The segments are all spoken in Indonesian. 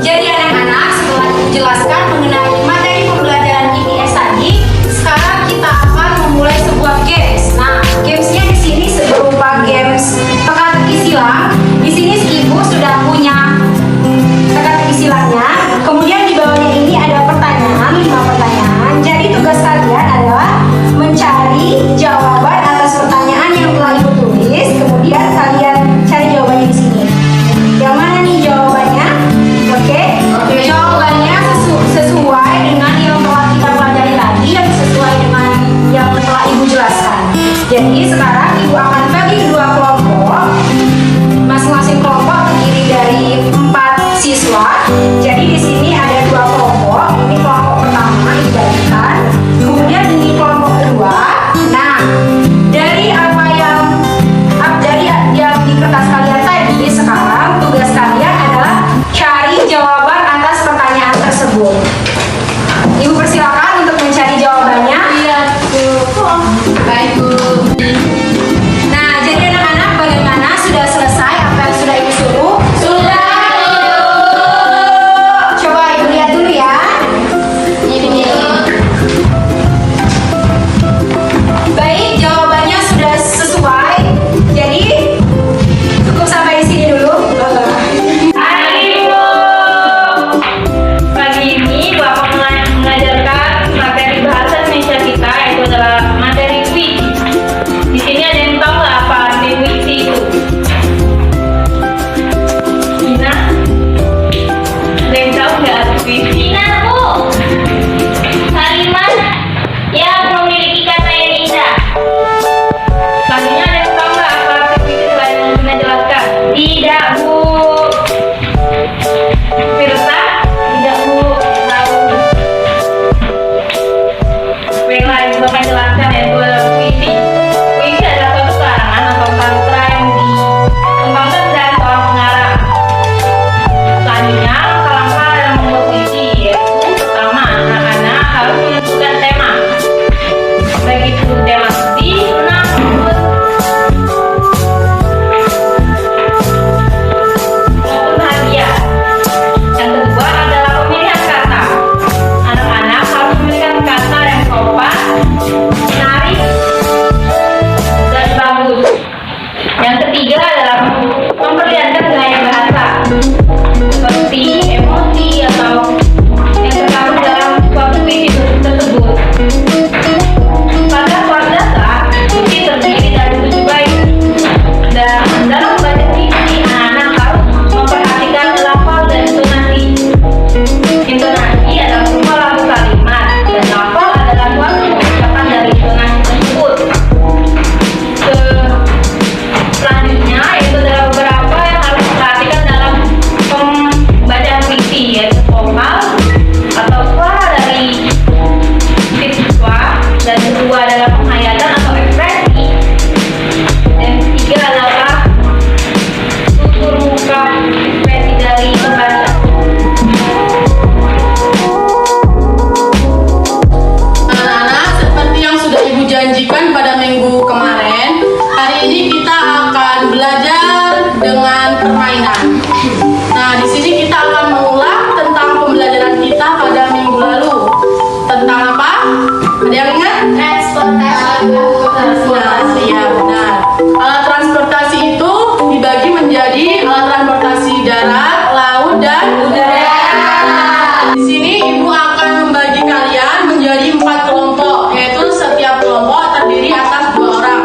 Jadi anak-anak, setelah dijelaskan mengenai materi pembelajaran IPS tadi, sekarang kita akan memulai sebuah games. Nah, gamesnya di sini berupa games teka-teki silang. Di sini Ibu sudah punya teka-teki silangnya. Kemudian di bawahnya ini ada pertanyaan, 5 pertanyaan. Jadi tugas kalian adalah mencari jawaban atas pertanyaan yang telah Ibu tulis. Kemudian kalian cari jawabannya di sini. Yang mana nih jawabannya? Oke. Jawabannya sesuai dengan yang telah kita pelajari tadi, yang sesuai dengan yang telah Ibu jelaskan. Jadi sekarang Ibu akan bagi dua kelompok. Masing-masing kelompok terdiri dari 4 siswa. Jadi di sini ada 2 kelompok. Ini kelompok pertama dibagikan. Kemudian ini kelompok kedua. Nah, dari apa yang di kertas kalian tadi, sekarang tugas kalian adalah cari jawaban atas pertanyaan tersebut. Ibu persilakan untuk mencari jawabannya. Iya, Bu. Baik, Bu. Nah, jadi anak-anak bagaimana? Sudah selesai apa yang sudah Ibu suruh? Sudah. Coba Ibu lihat dulu ya. Ini. Baik, jawabannya sudah sesuai. Jadi cukup sampai di sini dulu. Hai Ibu. Pagi ini Ibu akan mengajarkan materi bahasa Indonesia kita, yaitu adalah materi puisi. Di sini ada yang tahu nggak apa arti puisi itu? Ina? Ada yang tahu nggak arti puisi? Ina, Bu. Kalimat yang memiliki kata yang indah. Selanjutnya ada yang tahu nggak apa arti puisi selain yang Ina jelaskan? Tidak, Bu. Firsa? Tidak, Bu. Tahu. Bella, Ibu akan jelaskan yaitu adalah puisi. Puisi adalah suatu karangan atau sastra yang dikembangkan dari seorang pengarang. Selanjutnya, langkah-langkah dalam membuat puisi yaitu pertama, anak-anak harus menentukan tema. Baik itu tema sedih, senang, maupun bahagia. Yang kedua adalah pemilihan kata. Anak-anak harus memilih kata yang sopan, menarik, dan bagus. Yang ketiga adalah memperlihatkan gaya bahasa, seperti emosi atau yang terkandung dalam suatu puisi tersebut. Pada suatu dasar, puisi terdiri dari 7 bait. Dan dalam membaca puisi, anak-anak harus memperhatikan lafal dan intonasi. Intonasi adalah semua lagu kalimat, dan lafal adalah suatu pengucapan dari intonasi tersebut. Selanjutnya, yaitu adalah beberapa yang harus diperhatikan dalam pembacaan puisi, yaitu vokal atau suara dari siswa, dan kedua adalah penghayatan atau ekspresi, dan ketiga adalah tutur muka ekspresi dari pembaca. Anak-anak, seperti yang sudah Ibu janjikan pada minggu kemarin, hari ini kita akan belajar dengan permainan. Nah, di sini kita akan mengulang tentang pembelajaran kita pada minggu lalu. Tentang apa? Ada yang ingat? Transportasi, ya benar. Alat transportasi itu dibagi menjadi alat transportasi darat, laut, dan udara. Di sini Ibu akan membagi kalian menjadi 4 kelompok, yaitu setiap kelompok terdiri atas 2 orang.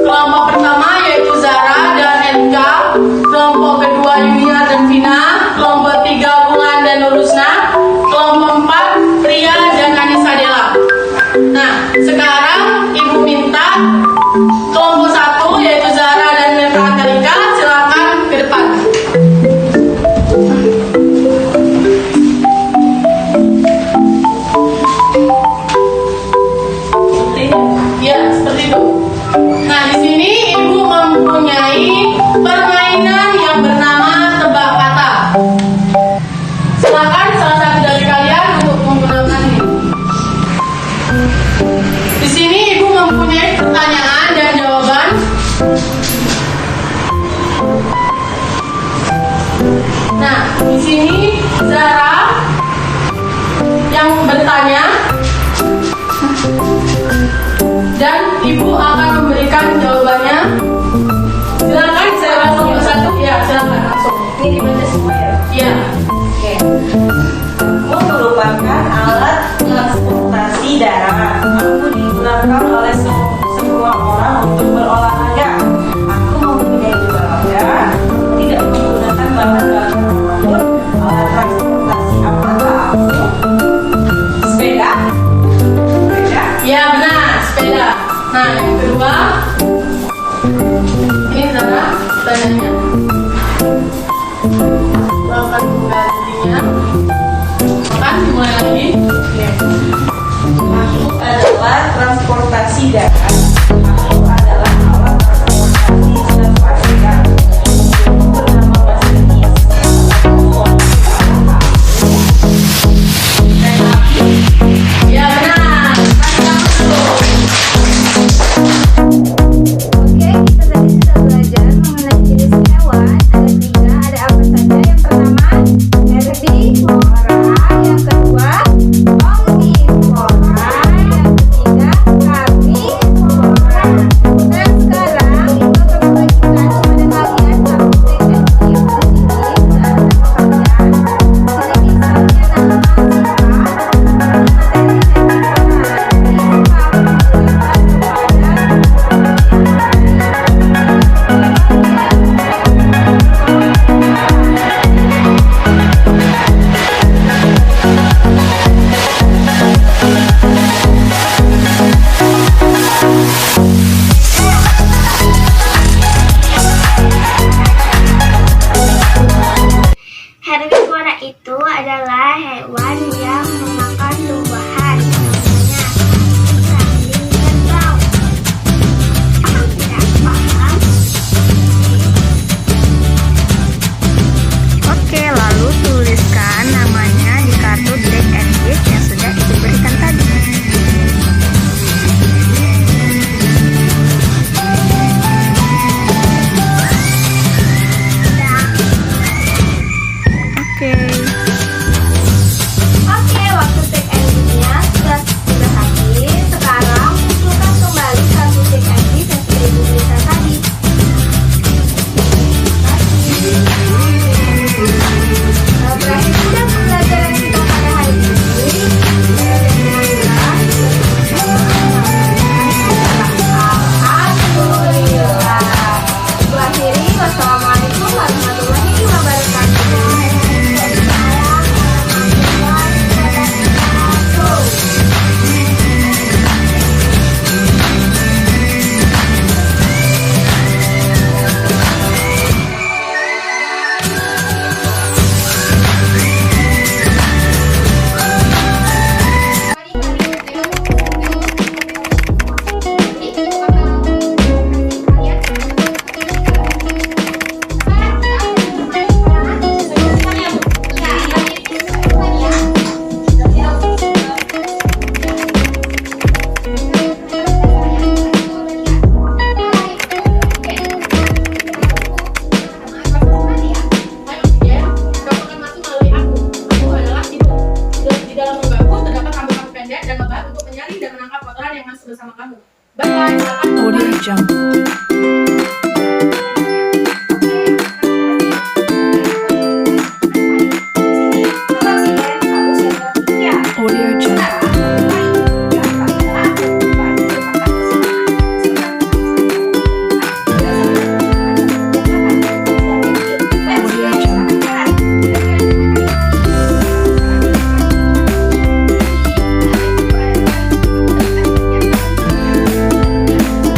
Kelompok pertama yaitu Zara dan Elka, kelompok kedua Yunia dan Vina, kelompok 3 Wulan dan Nurusna, kelompok 4 Pria dan Anissa Dela. Nah, sekarang Ibu minta kelompok 1 yaitu Zara dan Melka Angelika silakan ke depan. Ya, seperti itu. Nah, di sini Ibu mempunyai permainan yang bernama tebak kata. sini Zara yang bertanya dan ibu akan memberikan jawabannya. Silakan Zara satu-satu. Ya, silakan langsung. Ini dibaca semua ya? Iya. Oke. Kamu merupakan alat transportasi darat. Aku digunakan oleh semua orang untuk berolahraga. Aku mempunyai keluarga, tidak menggunakan bahan-bahan apapun. Alat transportasi apakah aku? Sepeda? Sepeda? Ya benar, sepeda. Nah, yang kedua, ini Zara tanyanya. Akan menggantinya. Akan dimulai lagi. Makhluk adalah transportasi darat. Makhluk adalah alat transportasi terpaksa. Bernama bahasa Inggris. Ya benar. Oke, kita tadi sudah belajar mengenai jenis hewan. Ada 3, ada apa saja? Yang pertama, herbivora. Yang kedua, omnivora. Yang ketiga, karnivora. Dan sekarang Ibu akan membagikan kepada kalian satu teks yang di sini sudah ada pekerjaan. Sini misalnya nama herbivora itu adalah hewan yang memakan tumbuhan, contohnya kambing kerbau. Tidak paham? Oke, lalu tuliskan namanya di kartu tag and gift yang sudah Ibu berikan tadi. Oke, waktu tag and gift-nya sudah habis. Sekarang kumpulkan kembali kartu tag and gift yang sudah Ibu berikan tadi. Berakhir sudah pembelajaran kita pada hari ini. Alhamdulillah. Ibu akhiri. Wassalamualaikum warahmatullahi wabarakatuh. Di dalam lubangku terdapat rambut pendek dan lebat untuk menyaring dan menangkap kotoran yang masuk bersama kamu. Bye-bye. Audio Jungle. Audio Jungle. Audio Jungle.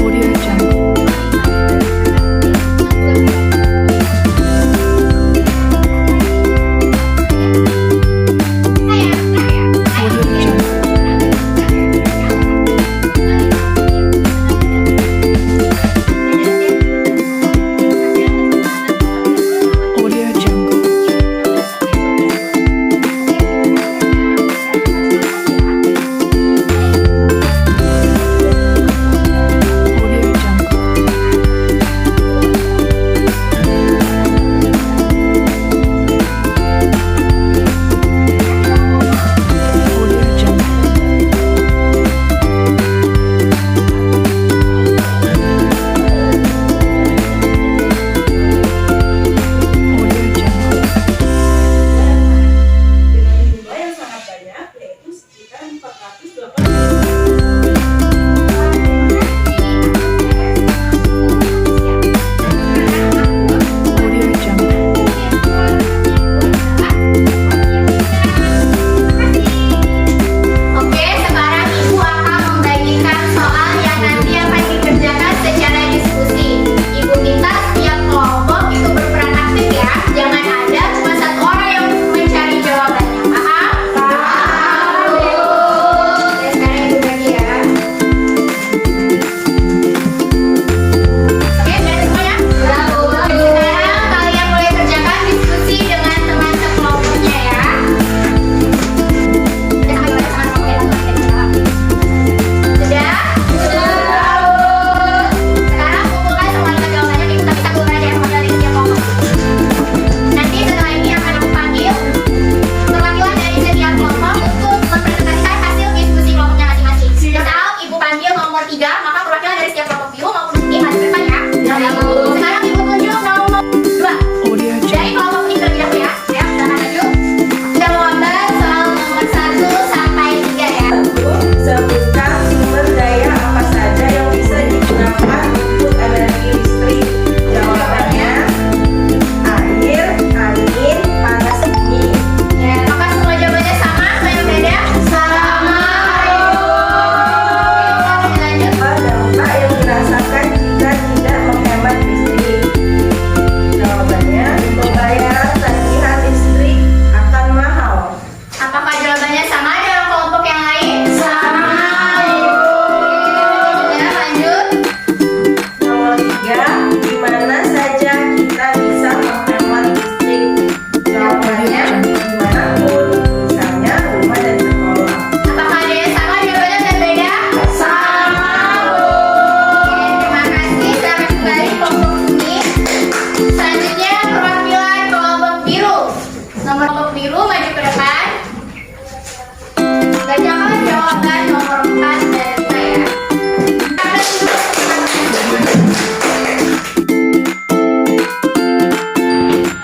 Audio Jungle. Nomor biru maju ke depan. Bacakan jawaban nomor 4 dari saya.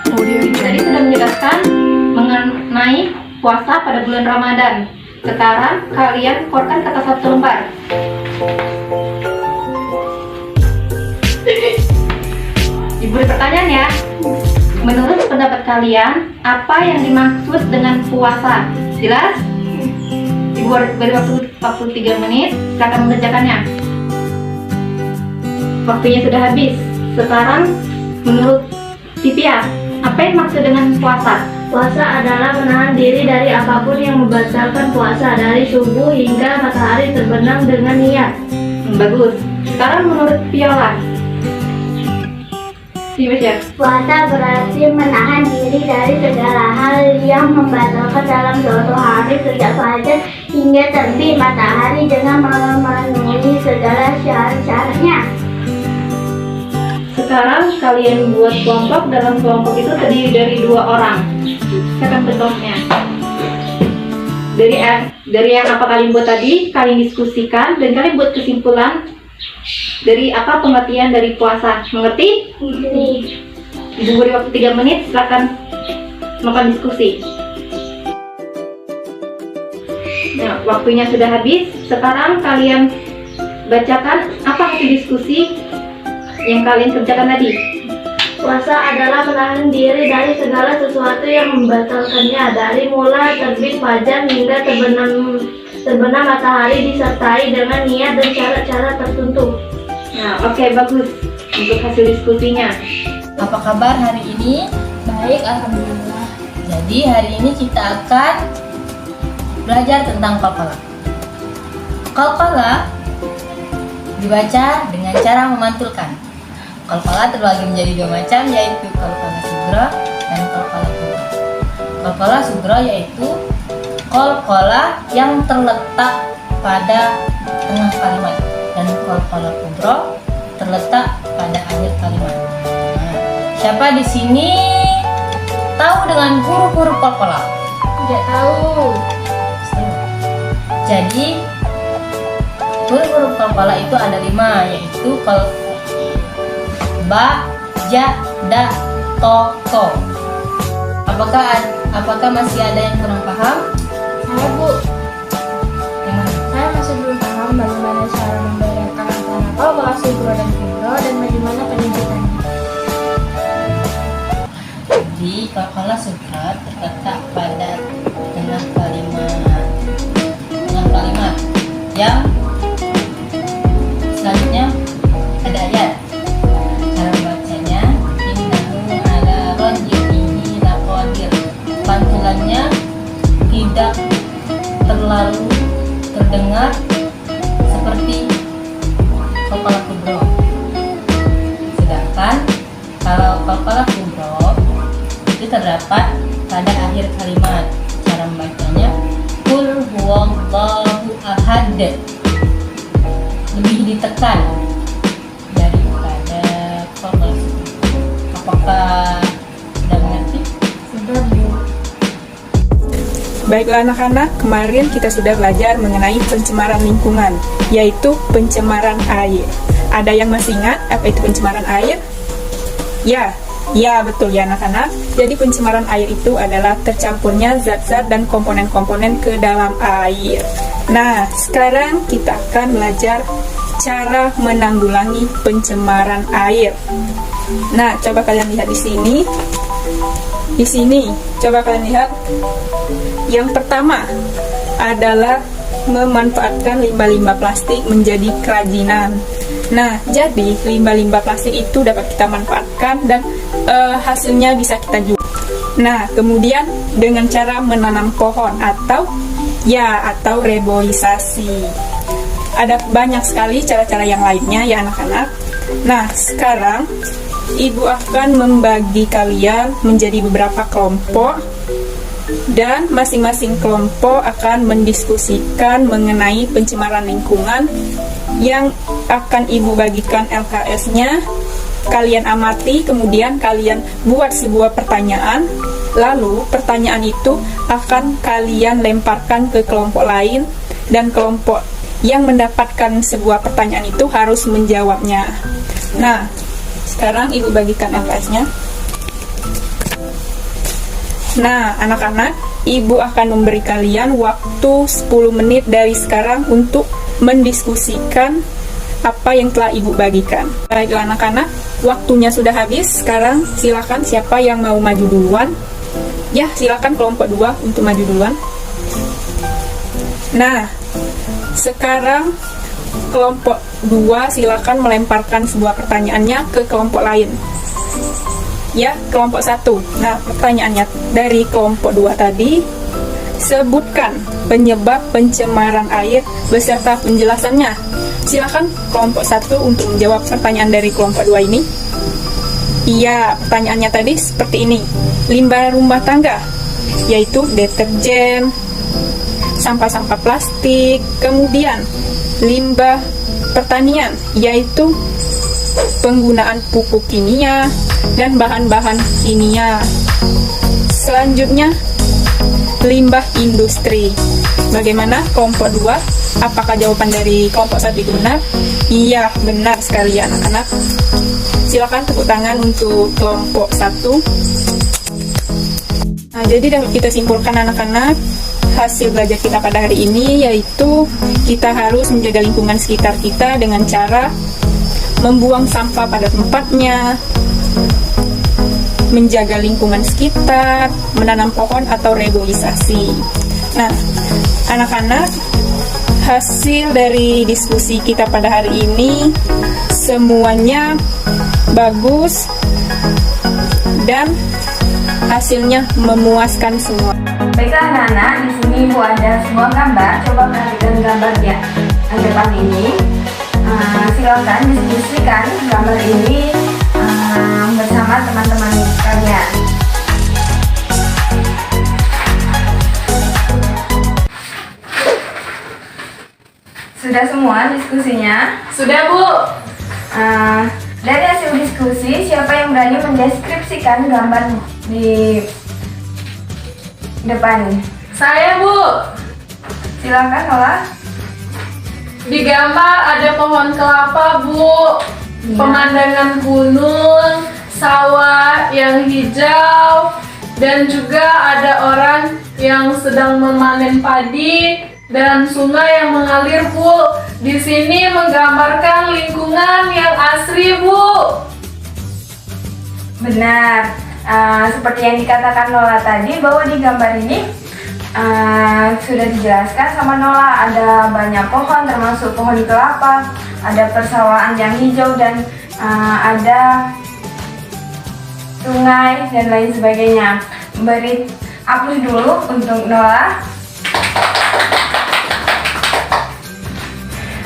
Audio Tadi Jungle. sudah menjelaskan mengenai puasa pada bulan Ramadan. Sekarang kalian keluarkan kata satu lembar. Ibu beri pertanyaan ya. Menurut pendapat kalian, apa yang dimaksud dengan puasa? Jelas? Ibu beri waktu 43 menit, silakan mengerjakannya. Waktunya sudah habis. Sekarang, menurut Tipia, apa yang maksud dengan puasa? Puasa adalah menahan diri dari apapun yang membatalkan puasa dari subuh hingga matahari terbenam dengan niat. Bagus. Sekarang menurut Viola. Iya, Puasa berarti menahan diri dari segala hal yang membatalkan dalam suatu hari sejak fajar hingga terbit matahari dengan memenuhi segala syarat-syaratnya. Sekarang kalian buat kelompok. Dalam kelompok itu terdiri dari 2 orang. Silakan bentuknya. Dari yang apa kalian buat tadi, kalian diskusikan dan kalian buat kesimpulan dari apa pengertian dari puasa. Mengerti? Ibu beri waktu 3 menit, silakan melakukan diskusi. Nah, waktunya sudah habis. Sekarang kalian bacakan apa hasil diskusi yang kalian kerjakan tadi. Puasa adalah menahan diri dari segala sesuatu yang membatalkannya dari mulai terbit fajar hingga terbenam matahari disertai dengan niat dan syarat-syarat tertentu. Nah, oke, bagus untuk hasil diskusinya. Apa kabar hari ini? Baik, alhamdulillah. Jadi hari ini kita akan belajar tentang qalqalah. Qalqalah dibaca dengan cara memantulkan. Qalqalah terbagi menjadi 2 macam, yaitu qalqalah sugra dan qalqalah kubra. Qalqalah sugra yaitu qalqalah yang terletak pada tengah kalimat, dan qalqalah kubra terletak pada akhir kalimat. Nah, siapa di sini tahu dengan huruf-huruf qalqalah? Tidak tahu. Jadi huruf-huruf qalqalah itu ada 5, yaitu ba, ja, da, to, ko. Apakah masih ada yang kurang paham? Saya Bu, Yang mana? saya masih belum paham bagaimana cara membedakan antara qalqalah sugra dan kubra dan bagaimana penyebutannya. Jadi qalqalah sugra terletak pada tengah kalimat yang selanjutnya ada ayat. Cara bacanya innahu ala raj'ihi laqadir. Pantulannya tidak terlalu terdengar seperti qalqalah kubra. Sedangkan kalau qalqalah kubra itu terdapat pada akhir kalimat. Cara membacanya qul huwallahu ahad, lebih ditekan daripada qalqalah kubra. Apakah sudah mengerti? Sudah Bu. Baiklah anak-anak, kemarin kita sudah belajar mengenai pencemaran lingkungan, yaitu pencemaran air. Ada yang masih ingat apa itu pencemaran air? Ya betul ya anak-anak. Jadi pencemaran air itu adalah tercampurnya zat-zat dan komponen-komponen ke dalam air. Nah, sekarang kita akan belajar cara menanggulangi pencemaran air. Nah, coba kalian lihat di sini. Di sini, coba kalian lihat. Yang pertama adalah memanfaatkan limbah-limbah plastik menjadi kerajinan. Nah, jadi limbah-limbah plastik itu dapat kita manfaatkan dan hasilnya bisa kita jual. Nah, kemudian dengan cara menanam pohon atau reboisasi. Ada banyak sekali cara-cara yang lainnya ya anak-anak. Nah, sekarang Ibu akan membagi kalian menjadi beberapa kelompok dan masing-masing kelompok akan mendiskusikan mengenai pencemaran lingkungan yang akan Ibu bagikan LKS-nya. Kalian amati, kemudian kalian buat sebuah pertanyaan Lalu pertanyaan itu akan kalian lemparkan ke kelompok lain dan kelompok yang mendapatkan sebuah pertanyaan itu harus menjawabnya. Nah, sekarang Ibu bagikan LKS-nya. Nah, anak-anak, Ibu akan memberi kalian waktu 10 menit dari sekarang untuk mendiskusikan apa yang telah Ibu bagikan. Baiklah anak-anak, waktunya sudah habis. Sekarang silakan siapa yang mau maju duluan. Ya, silakan kelompok 2 untuk maju duluan. Nah, sekarang kelompok 2 silakan melemparkan sebuah pertanyaannya ke kelompok lain. Ya, kelompok 1. Nah, pertanyaannya dari kelompok 2 tadi, sebutkan penyebab pencemaran air beserta penjelasannya. Silakan kelompok 1 untuk menjawab pertanyaan dari kelompok 2 ini. Iya, pertanyaannya tadi seperti ini. Limbah rumah tangga, yaitu deterjen, sampah-sampah plastik, kemudian limbah pertanian, yaitu penggunaan pupuk kimia dan bahan-bahan kimia. Selanjutnya, limbah industri. Bagaimana kelompok 2? Apakah jawaban dari kelompok 1 itu benar? Iya, benar sekali anak-anak. Silakan tepuk tangan untuk kelompok 1. Nah, jadi dapat kita simpulkan anak-anak, hasil belajar kita pada hari ini yaitu kita harus menjaga lingkungan sekitar kita dengan cara membuang sampah pada tempatnya, menjaga lingkungan sekitar, menanam pohon atau reboisasi. Nah, anak-anak, hasil dari diskusi kita pada hari ini semuanya bagus dan hasilnya memuaskan semua. Baiklah anak-anak, di sini Ibu ada sebuah gambar. Coba perhatikan gambar ya yang depan ini. Silakan diskusikan gambar ini bersama teman-teman kalian. Sudah semua diskusinya? Sudah, Bu. Dari hasil diskusi, siapa yang berani mendeskripsikan gambar di depan? Saya, Bu. Silakan Lola. Di gambar ada pohon kelapa, Bu. Iya. Pemandangan gunung, sawah yang hijau, dan juga ada orang yang sedang memanen padi dan sungai yang mengalir, Bu. Di sini menggambarkan lingkungan yang asri, Bu. Benar. Seperti yang dikatakan Nola tadi, bahwa di gambar ini sudah dijelaskan sama Nola, ada banyak pohon termasuk pohon kelapa, ada persawahan yang hijau, dan ada sungai dan lain sebagainya. Beri aplaus dulu untuk Nola.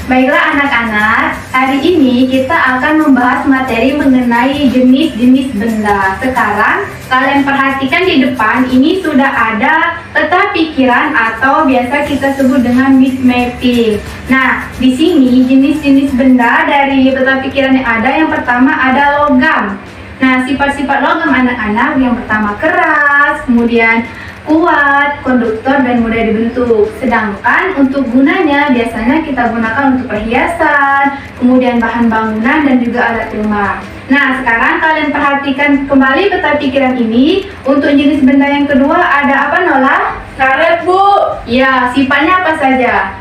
Baiklah anak-anak, hari ini kita akan membahas materi mengenai jenis-jenis benda. Sekarang kalian perhatikan di depan ini sudah ada peta pikiran atau biasa kita sebut dengan mind mapping. Nah, di sini jenis-jenis benda dari peta pikiran yang ada, yang pertama ada logam. Nah, sifat-sifat logam anak-anak, yang pertama keras, kemudian kuat, konduktor, dan mudah dibentuk. Sedangkan untuk gunanya biasanya kita gunakan untuk perhiasan, kemudian bahan bangunan, dan juga alat rumah. Nah, sekarang kalian perhatikan kembali peta pikiran ini. Untuk jenis benda yang kedua ada apa, Nola? Karet, Bu. Ya, sifatnya apa saja?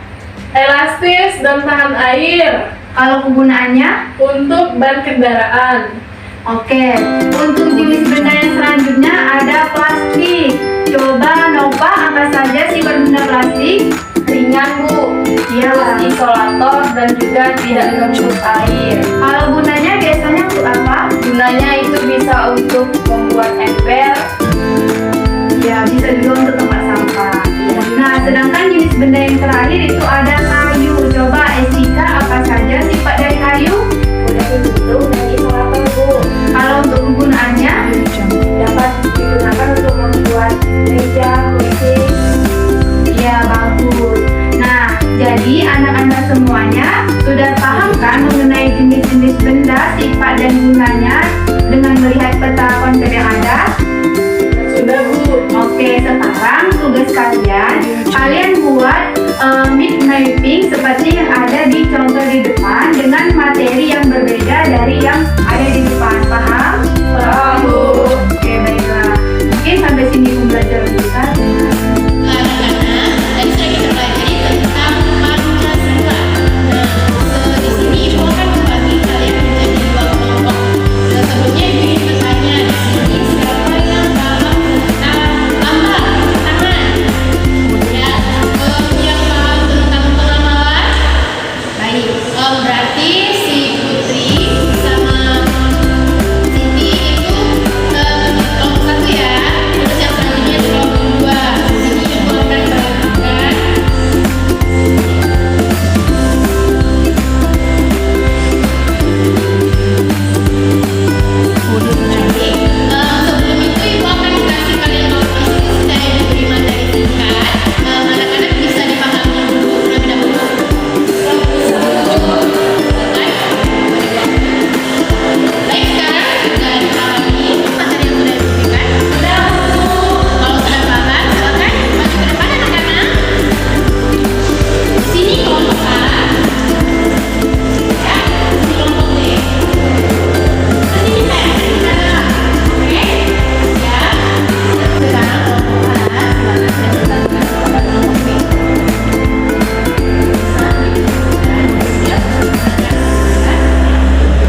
Elastis dan tahan air. Kalau kegunaannya? Untuk ban kendaraan. Oke, untuk jenis benda yang selanjutnya ada plastik. Coba Nova, apa saja sifat benda plastik? Ringan, Bu. Iya. Isolator dan juga tidak gembus air. Kalau gunanya biasanya untuk apa? Gunanya itu bisa untuk membuat ember. Ya, bisa juga untuk tempat sampah. Nah, sedangkan jenis benda yang terakhir itu ada kayu. Coba Esika, apa saja sifat dari kayu? Mudah dibentuk dan isolator, Bu. Kalau untuk kegunaannya, Dapat digunakan untuk membuat meja, kursi. ya bagus. Nah, jadi anak-anak semuanya sudah paham kan mengenai jenis-jenis benda, sifat dan gunanya dengan melihat peta konsep yang ada? Sudah, Bu. kalian buat mind mapping seperti yang ada di contoh di depan dengan materi yang berbeda dari yang ada di depan. Paham? Paham, Bu. Oke, baiklah. Mungkin sampai sini pembelajaran kita. Berarti si Putri sama Siti itu kelompok 1 ya, terus yang selanjutnya itu kelompok 2. Sini ibu akan bagikan. Sebelum itu ibu akan kasih kalian lokasi saya diberi materi singkat. Anak-anak bisa dipahami dulu terlebih dahulu. Baik, sekarang sudah dipahami materi yang sudah diberikan? Sudah. Kalau sudah paham, silakan maju ke depan anak-anak. Sini kelompok A. Ya, sini kelompok B. Sini saya. Oke. Ya. Sekarang kelompok A, silakan saya jelaskan kepada kelompok B.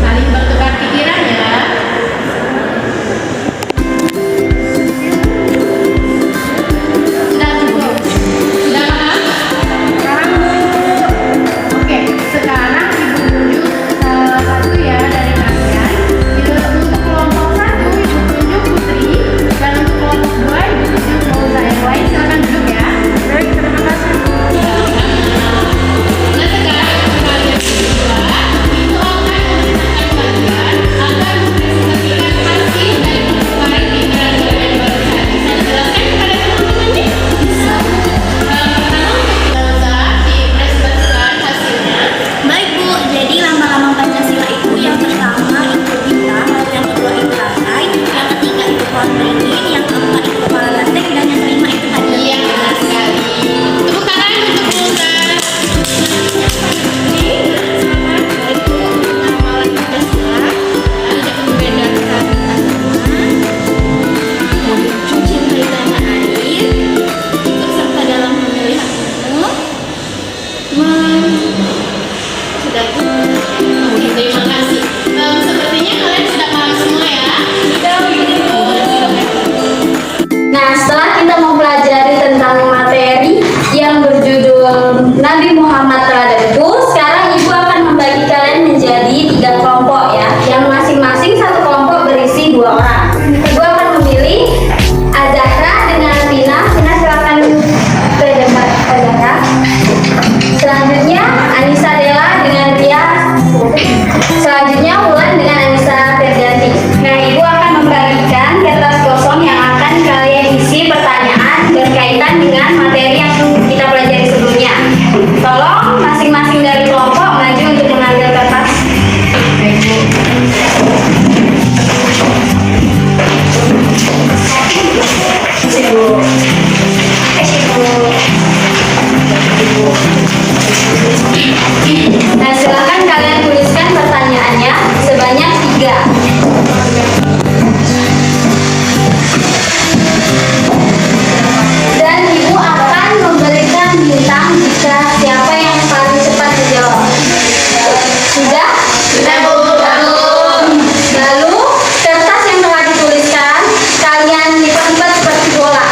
Saling bertukar pikiran ya. Sudah cukup? Sudah paham? Sekarang Bu. Oke, sekarang ibu tunjuk salah satu ya dari kalian. Untuk kelompok 1 ibu tunjuk Putri, dan untuk kelompok 2 ibu tunjuk Mauza. Yang lain silakan duduk ya. Baik, terima kasih Bu. Nah, sekarang kalian berdua itu akan memerintahkan kalian agar mempresentasikan hasil dari pertukaran pikiran kalian barusan. Bisa dijelaskan kepada teman-teman nih? Bisa. Pertama untuk Mauza dipresentasikan hasilnya. Baik Bu, jadi lambang-lambang Pancasila itu yang pertama itu bintang, lalu yang kedua itu rantai, yang ketiga itu pohon beringin, yang keempat itu kepala banteng, dan yang kelima itu tadi. Iya, benar sekali. Tepuk tangan untuk Mauza. Tidak membedakan agama, mencintai tanah air, ikut serta dalam memilih agama, sudah Bu. Oke, terima kasih. Sepertinya kalian sudah paham semua ya? Nah, setelah kita mempelajari tentang materi yang berjudul Nabi Muhammad Teladanku, sekarang ibu akan membagi kalian menjadi 3 kelompok ya, yang masing-masing satu kelompok berisi 2 orang. Ibu akan memilih Azahra dengan Vina. Vina silakan ke depan Azahra. Selanjutnya Anissa Della dengan Ria. Selanjutnya Wulan dengan Anissa Ferdianti. Nah, ibu akan membagikan kertas kosong yang akan kalian isi pertanyaan berkaitan dengan materi yang kita pelajari sebelumnya. Tolong masing-masing dari kelompok maju untuk mengambil kertas. Nah, silakan kalian tuliskan pertanyaannya sebanyak 3. Dan ibu akan memberikan bintang jika siapa yang paling cepat menjawab. Sudah? Sudah, Bu. Lalu kertas yang telah dituliskan kalian lipat-lipat seperti bola.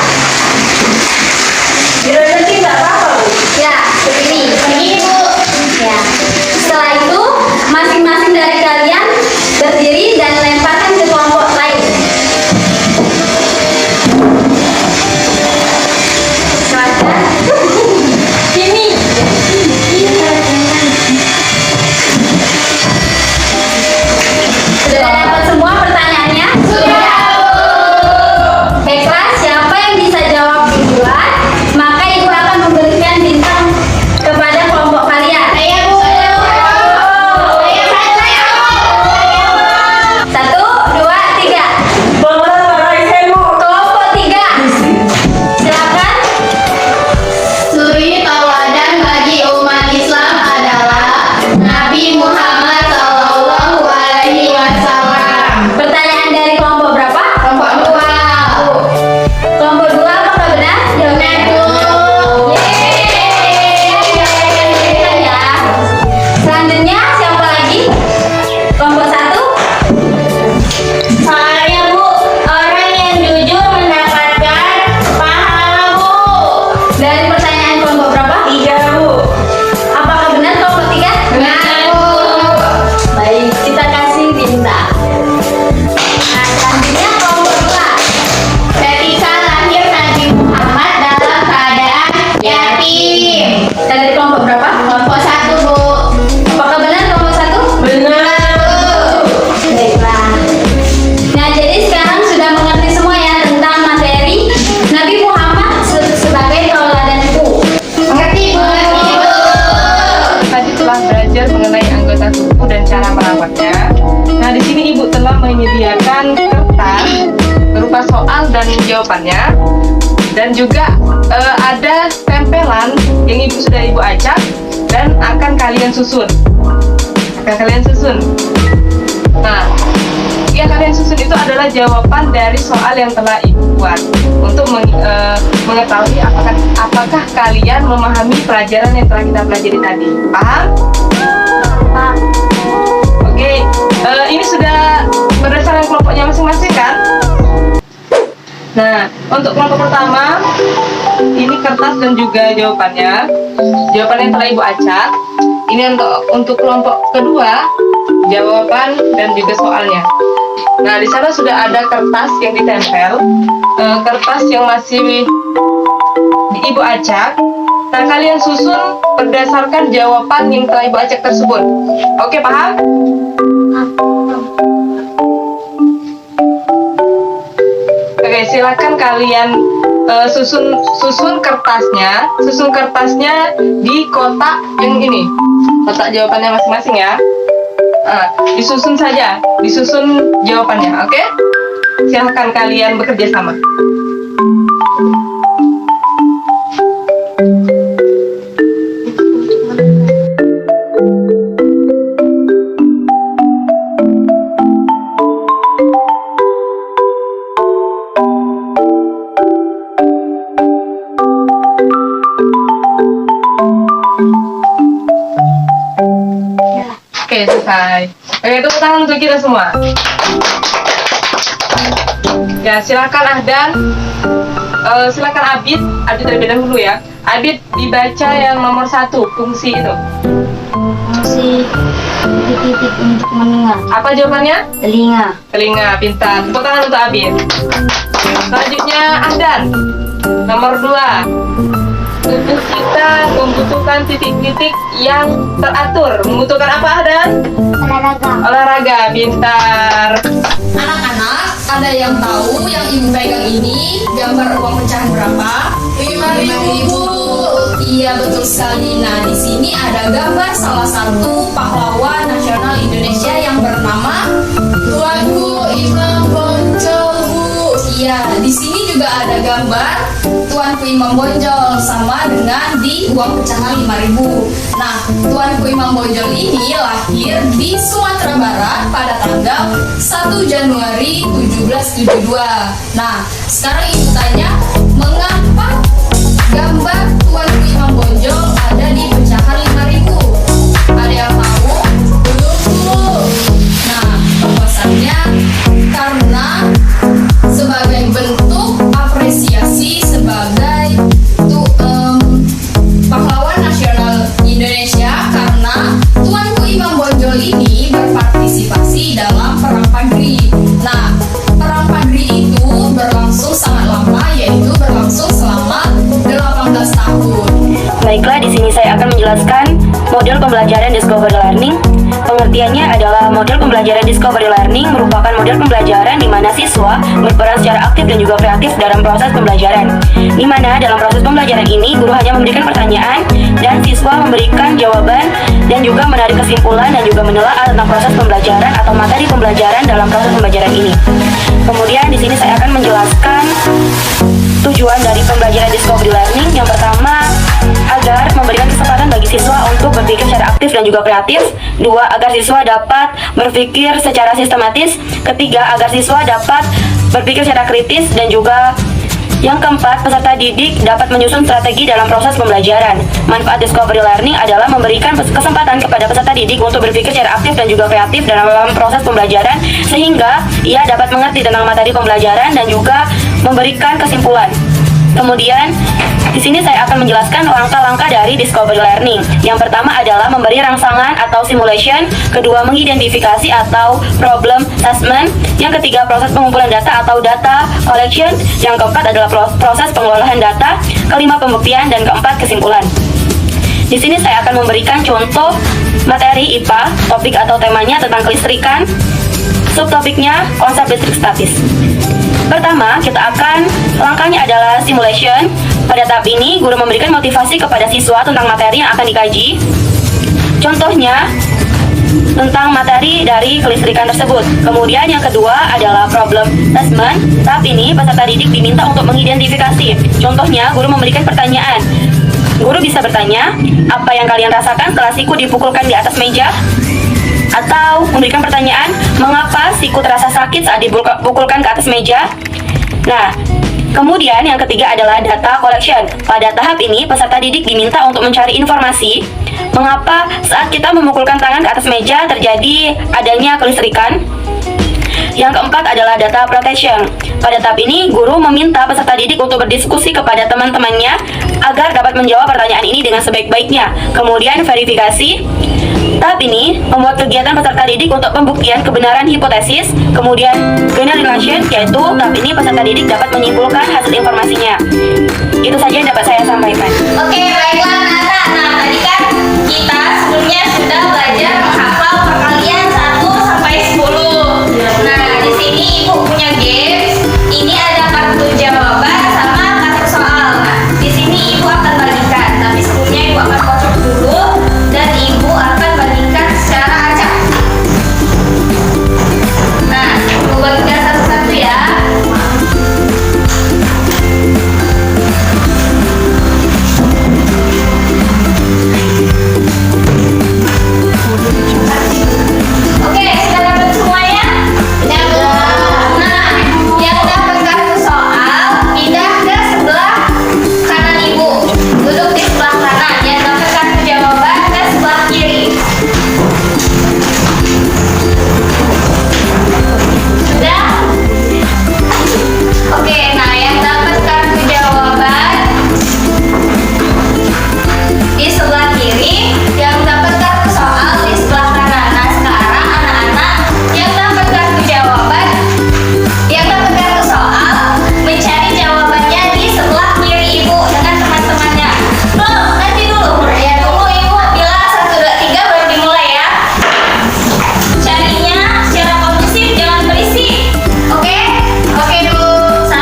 jawabannya. Dan juga ada tempelan yang sudah Ibu acak dan akan kalian susun. Nah, yang kalian susun itu adalah jawaban dari soal yang telah Ibu buat untuk mengetahui apakah kalian memahami pelajaran yang telah kita pelajari tadi. Paham? Oke, ini sudah berdasarkan kelompoknya masing-masing kan? Nah, untuk kelompok pertama, ini kertas dan juga jawabannya. Jawaban yang telah Ibu acak. Ini untuk kelompok kedua, jawaban dan juga soalnya. Nah, di sana sudah ada kertas yang ditempel, kertas yang masih Ibu acak. Nah, kalian susun berdasarkan jawaban yang telah Ibu acak tersebut. Oke, paham? Oke, silakan kalian susun kertasnya di kotak yang ini, kotak jawabannya masing-masing ya. Disusun jawabannya, oke? Silahkan kalian bekerja sama. Oke, selesai. Oke, tepuk tangan untuk kita semua. Ya, silakan Ahdan. Silakan Abid terlebih dahulu ya. Abid dibaca yang nomor 1, fungsi itu. Fungsi titik-titik untuk mendengar. Apa jawabannya? Telinga. Pintar. Tepuk tangan untuk Abid. Selanjutnya Ahdan. Nomor 2. Tubuh kita membutuhkan titik-titik yang teratur. Membutuhkan apa, Ahdan? Olahraga. Pintar. Anak-anak, ada yang tahu yang Ibu pegang ini gambar uang pecahan berapa? 5.000. Iya, betul sekali. Nah, di sini ada gambar salah satu pahlawan nasional Indonesia yang bernama Tuanku Imam Bonjol, Bu. Iya, di sini juga ada gambar Tuanku Imam Bonjol sama dengan di uang pecahan 5.000. Nah, Tuanku Imam Bonjol ini lahir di Sumatera Barat pada tanggal 1 Januari 1772. Nah, sekarang Ibu tanya, mengapa gambar Tuanku Imam Bonjol ada di pecahan 5.000? Ada yang tahu? Belum, Bu. Nah, bahwasannya karena sebagai bentuk apresiasi sebagai pahlawan nasional Indonesia, karena Tuanku Imam Bonjol ini berpartisipasi dalam Perang Padri. Nah, Perang Padri itu berlangsung sangat lama, yaitu berlangsung selama 18 tahun. Baiklah, di sini saya akan menjelaskan model pembelajaran Discovery Learning. Pengertiannya adalah model pembelajaran Discovery Learning merupakan model pembelajaran di mana siswa berperan secara aktif dan juga kreatif dalam proses pembelajaran. Di mana dalam proses pembelajaran ini guru hanya memberikan pertanyaan dan siswa memberikan jawaban dan juga menarik kesimpulan dan juga menelaah tentang proses pembelajaran atau materi pembelajaran dalam proses pembelajaran ini. Kemudian di sini saya akan menjelaskan tujuan dari pembelajaran Discovery Learning. Yang pertama, agar memberikan kesempatan bagi siswa untuk berpikir secara aktif dan juga kreatif. 2, agar siswa dapat berpikir secara sistematis. 3, agar siswa dapat berpikir secara kritis. Dan juga yang keempat, peserta didik dapat menyusun strategi dalam proses pembelajaran. Manfaat Discovery Learning adalah memberikan kesempatan kepada peserta didik untuk berpikir secara aktif dan juga kreatif dalam proses pembelajaran, sehingga ia dapat mengerti tentang materi pembelajaran dan juga memberikan kesimpulan. Kemudian, di sini saya akan menjelaskan langkah-langkah dari Discovery Learning. Yang pertama adalah memberi rangsangan atau simulation. Kedua, mengidentifikasi atau problem assessment. Yang ketiga, proses pengumpulan data atau data collection. Yang keempat adalah proses pengolahan data. Kelima, pembuktian. Dan keempat, kesimpulan. Di sini saya akan memberikan contoh materi IPA, topik atau temanya tentang kelistrikan. Subtopiknya konsep listrik statis. Pertama, kita akan langkahnya adalah simulation. Pada tahap ini, guru memberikan motivasi kepada siswa tentang materi yang akan dikaji. Contohnya, tentang materi dari kelistrikan tersebut. Kemudian yang kedua adalah problem assessment. Tahap ini peserta didik diminta untuk mengidentifikasi. Contohnya, guru memberikan pertanyaan. Guru bisa bertanya, apa yang kalian rasakan setelah siku dipukulkan di atas meja? Atau memberikan pertanyaan, mengapa siku terasa sakit saat dipukulkan ke atas meja? Nah, kemudian yang ketiga adalah data collection. Pada tahap ini, peserta didik diminta untuk mencari informasi mengapa saat kita memukulkan tangan ke atas meja terjadi adanya kelistrikan. Yang keempat adalah data protection. Pada tahap ini, guru meminta peserta didik untuk berdiskusi kepada teman-temannya agar dapat menjawab pertanyaan ini dengan sebaik-baiknya. Kemudian verifikasi. Tahap ini membuat kegiatan peserta didik untuk pembuktian kebenaran hipotesis. Kemudian generalization, yaitu tahap ini peserta didik dapat menyimpulkan hasil informasinya. Itu saja yang dapat saya sampaikan. Oke, baiklah Nana. Nah, tadi kan kita sebelumnya sudah belajar menghafal perkalian 1 sampai 10. Nah, di sini Ibu punya games. Ini ada kartu jawaban sama kartu soal. Nah, di sini Ibu akan bagikan. Tapi sebelumnya Ibu akan kocok dulu dan Ibu akan bagikan secara acak. Nah, Ibu bagikan satu-satu ya. Oke, sudah dapat semuanya? Nah, yang dapat kartu soal pindah ke sebelah kanan Ibu. Duduk di sebelah kanan. Yang dapat kartu jawaban ke sebelah kiri. Sudah? Oke, nah yang dapat kartu jawaban di sebelah kiri, yang dapat kartu soal di sebelah kanan. Nah, sekarang anak-anak yang dapat kartu jawaban, yang dapat kartu soal mencari jawabannya di sebelah kiri Ibu dengan teman-temannya. Belum, nanti dulu. Ya, tunggu Ibu bilang 1, 2, 3 baru dimulai ya. Carinya secara kondusif, jangan berisik. Oke? Oke dulu. 1,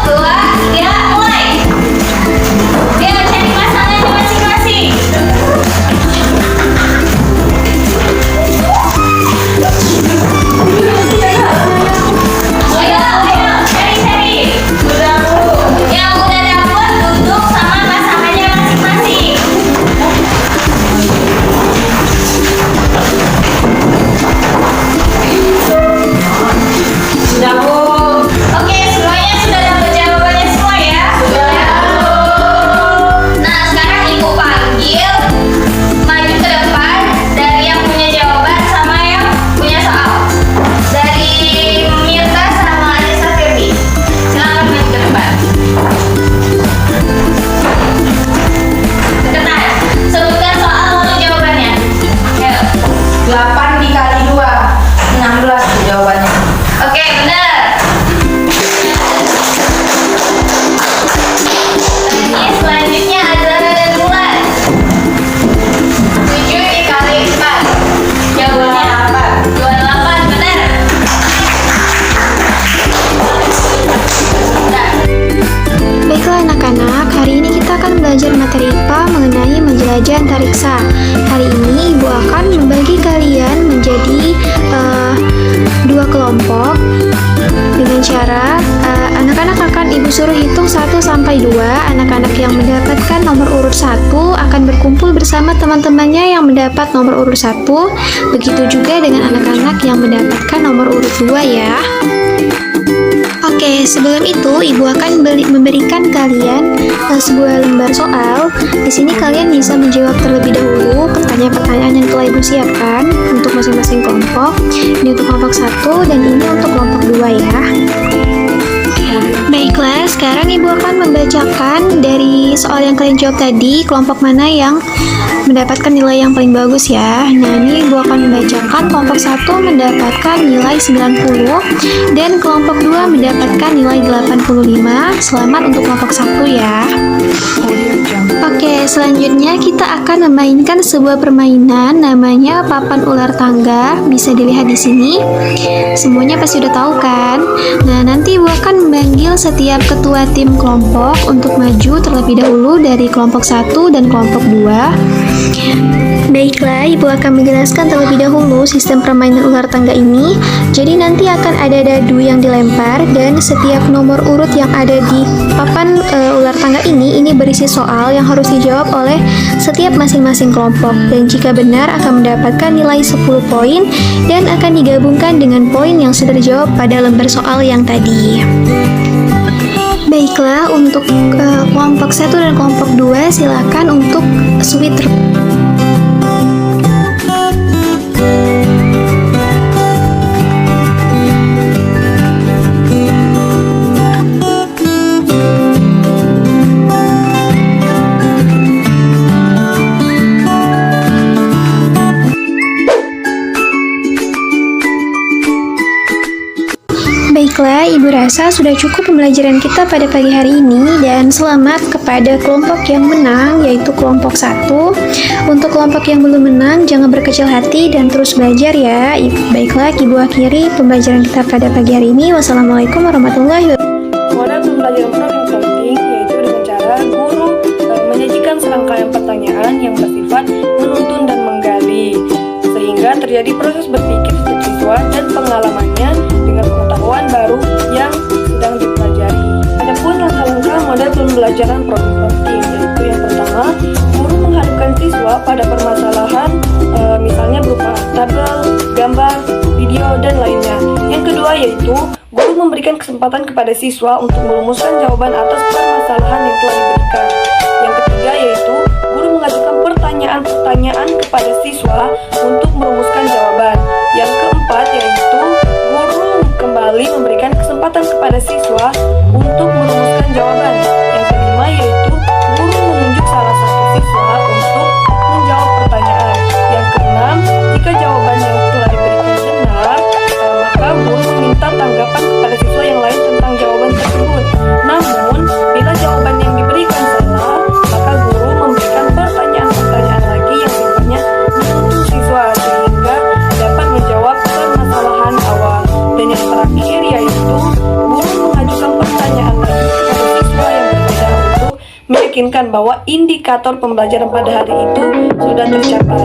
2, 3, mulai. Dia cari pasangannya masing-masing. Ayo, cari. Yang udah dapet duduk sama pasangannya masing-masing. Sudah, Bu. Oke, semuanya sudah dapat jawabannya semua ya? Sudah. Nah, sekarang Ibu panggil maju ke depan dari yang punya jawaban sama yang punya soal. Dari Mirta sama Anissa Firdi. Silakan maju ke depan. Deketan. Sebutkan soal lalu jawabannya. Ayo. 8 dikali 2, 16 jawabannya. Oke, benar. Ini selanjutnya adalah dan bulan. 7 dikali 4. Jawabannya 28, benar. Nah, Baiklah anak-anak, hari ini kita akan belajar materi IPA mengenai menjelajah antariksa. Hari ini Ibu akan membagi kalian menjadi 2 kelompok dengan cara anak-anak akan Ibu suruh hitung 1 sampai 2. Anak-anak yang mendapatkan nomor urut 1 akan berkumpul bersama teman-temannya yang mendapat nomor urut 1. Begitu juga dengan anak-anak yang mendapatkan nomor urut 2 ya. Oke, sebelum itu Ibu akan memberikan kalian sebuah lembar soal. Di sini kalian bisa menjawab terlebih dahulu pertanyaan-pertanyaan yang telah Ibu siapkan untuk masing-masing kelompok. Ini untuk kelompok 1 dan ini untuk kelompok 2 ya. Baiklah, sekarang Ibu akan membacakan dari soal yang kalian jawab tadi, kelompok mana yang mendapatkan nilai yang paling bagus ya. Nah, ini Ibu akan membacakan kelompok 1 mendapatkan nilai 90 dan kelompok 2 mendapatkan nilai 85. Selamat untuk kelompok 1 ya. Audio Jungle. Oke, selanjutnya kita akan memainkan sebuah permainan namanya papan ular tangga. Bisa dilihat di sini. Semuanya pasti udah tahu kan? Nah, nanti Ibu akan memanggil setiap ketua tim kelompok untuk maju terlebih dahulu dari kelompok 1 dan kelompok 2. Baiklah, Ibu akan menjelaskan terlebih dahulu sistem permainan ular tangga ini. Jadi nanti akan ada dadu yang dilempar dan setiap nomor urut yang ada di papan ular tangga ini berisi soal yang harus dijawab oleh setiap masing-masing kelompok. Dan jika benar akan mendapatkan nilai 10 poin dan akan digabungkan dengan poin yang sudah dijawab pada lembar soal yang tadi. Baiklah, untuk kelompok 1 dan kelompok 2 silakan untuk sweater. Baiklah, Ibu rasa sudah cukup pembelajaran kita pada pagi hari ini dan selamat kepada kelompok yang menang yaitu kelompok 1. Untuk kelompok yang belum menang jangan berkecil hati dan terus belajar ya. Baiklah, Ibu akhiri pembelajaran kita pada pagi hari ini. Wassalamualaikum warahmatullahi wabarakatuh. Model pembelajaran paling penting yaitu dengan cara guru menyajikan serangkaian pertanyaan yang bersifat menuntun dan menggali sehingga terjadi proses berpikir setiap siswa dan pengalamannya dengan pengetahuan baru yang sedang dipelajari. Adapun langkah-langkah model pembelajaran paling penting yaitu yang pertama, guru menghadapkan siswa pada permasalahan misalnya berupa tabel, gambar, video, dan lainnya. Yang kedua yaitu guru memberikan kesempatan kepada siswa untuk merumuskan jawaban atas permasalahan yang telah diberikan. Yang ketiga yaitu guru mengajukan pertanyaan-pertanyaan kepada siswa untuk merumuskan jawaban. Yang keempat yaitu guru kembali memberikan kesempatan kepada siswa untuk merumuskan jawaban. Yang kelima yaitu guru menunjuk salah satu siswa untuk menjawab pertanyaan. Yang keenam, jika jawaban yang telah diberikan benar, maka guru meminta tanggapan kepada siswa yang lain tentang jawaban tersebut. Namun, bila jawaban yang diberikan salah, maka guru memberikan pertanyaan-pertanyaan lagi yang sifatnya menuntut siswa sehingga dapat menjawab permasalahan awal. Dan yang terakhir yaitu guru mengajukan pertanyaan lagi kepada siswa yang berbeda untuk meyakinkan bahwa indikator pembelajaran pada hari itu sudah tercapai.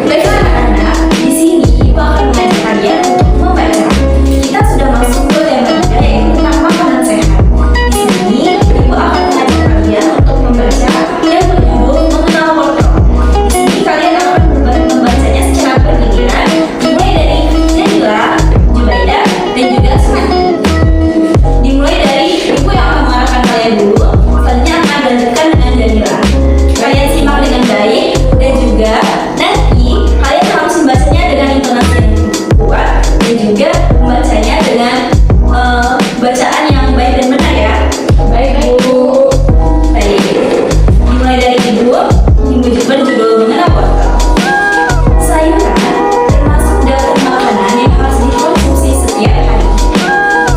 Baiklah anak-anak, di sini Ibu akan mengajak kalian untuk membaca. Kita sudah masuk ke tema 3 yaitu tentang makanan sehat. Di sini Ibu akan mengajak kalian untuk membaca yang berjudul mengenal wortel. Di sini kalian akan membacanya secara bergiliran, dimulai dari Najila, Jubaidah, dan juga Asmani. Dimulai dari Ibu yang akan mengarahkan kalian dulu, selanjutnya akan dilanjutkan dengan Jamila. Kalian simak dengan baik dan juga nanti kalian harus membacanya dengan intonasi yang kuat dan juga membacanya dengan bacaan yang baik dan benar ya. Baik Bu. Baik. Dimulai dari Ibu berjudul mengenal wortel. Sayuran termasuk dalam makanan yang harus dikonsumsi setiap hari.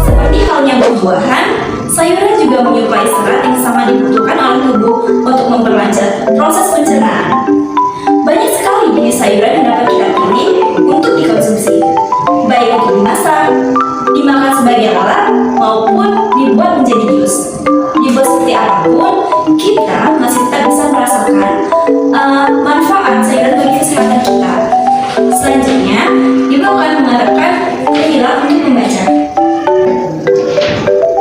Seperti halnya buah-buahan, sayuran juga menyuplai serat yang sama dibutuhkan oleh tubuh untuk memperlancar proses pencernaan. Banyak sekali jenis sayuran yang dapat kita pilih untuk dikonsumsi, baik untuk dimasak, dimakan sebagai lalap, maupun dibuat menjadi jus. Dibuat seperti apapun, kita masih tetap bisa merasakan manfaat sayuran bagi kesehatan kita. Selanjutnya, Ibu akan mengharapkan Najila untuk membaca.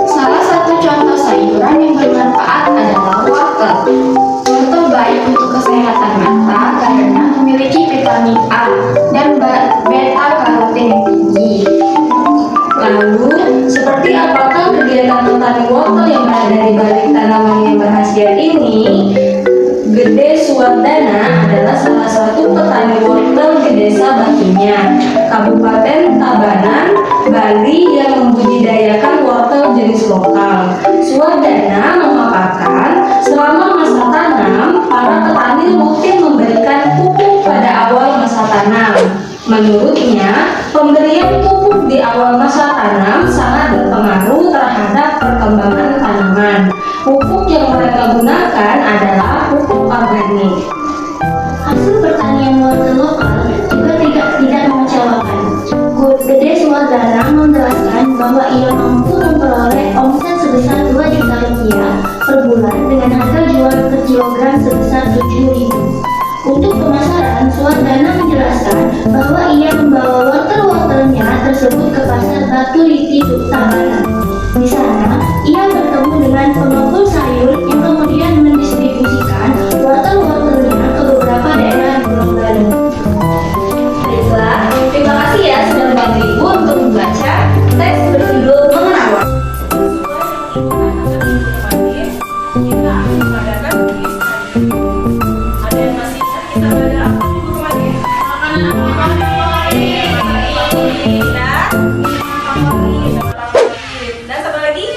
Salah satu contoh sayuran yang bermanfaat adalah wortel. Wortel baik untuk kesehatan mata karena memiliki vitamin A dan beta-karotin yang tinggi. Lalu, seperti apakah kegiatan petani wortel yang berada di balik tanaman yang berkhasiat ini? Gede Suwardana adalah salah satu petani wortel di Desa Bakinya, Kabupaten Tabanan, Bali yang membudidayakan wortel jenis lokal. Suwardana memaparkan selama masa tanam, para petani rutin memberikan pupuk pada awal masa tanam. Menurutnya, pemberian pupuk di awal masa tanam sangat berpengaruh terhadap perkembangan tanaman. Pupuk yang mereka gunakan adalah organik. Hasil pertanian wortel lokal juga tidak mengecewakan. Gede Suwardana menjelaskan bahwa ia mampu memperoleh omset sebesar 2 juta rupiah per bulan dengan harga jual per kilogram sebesar 7.000. Untuk pemasaran, Suwardana menjelaskan bahwa ia membawa wortel-wortelnya tersebut ke pasar Batu Liti Tabanan. Di sana, ia bertemu dengan pengepul sayur yang kemudian mendistribusikan wortel-wortelnya ke beberapa daerah di Pulau Bali. Baiklah, terima kasih ya sudah membantu Ibu untuk membaca teks berjudul Mengenal. Ada yang masih bisa kita belajar apa Ibu kemarin? Dan satu lagi.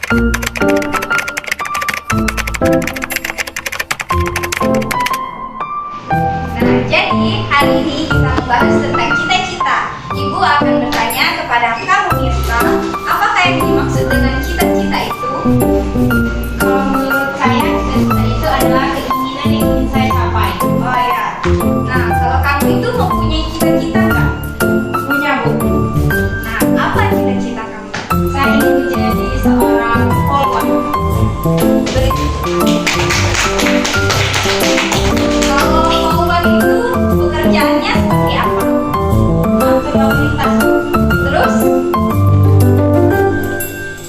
Nah, jadi hari ini kita membahas tentang cita-cita. Ibu akan bertanya kepada kamu Mirsa, apakah yang dimaksud dengan cita-cita itu? Kalau menurut saya, cita-cita itu adalah keinginan yang ingin saya capai. Oh ya. Nah, kalau kamu itu mempunyai cita-cita nggak? Punya, Bu. Nah, apa cita-cita kamu? Saya ingin menjadi seorang polwan. Kalau polwan itu pekerjaannya seperti apa? Mengatur lalu lintas. Terus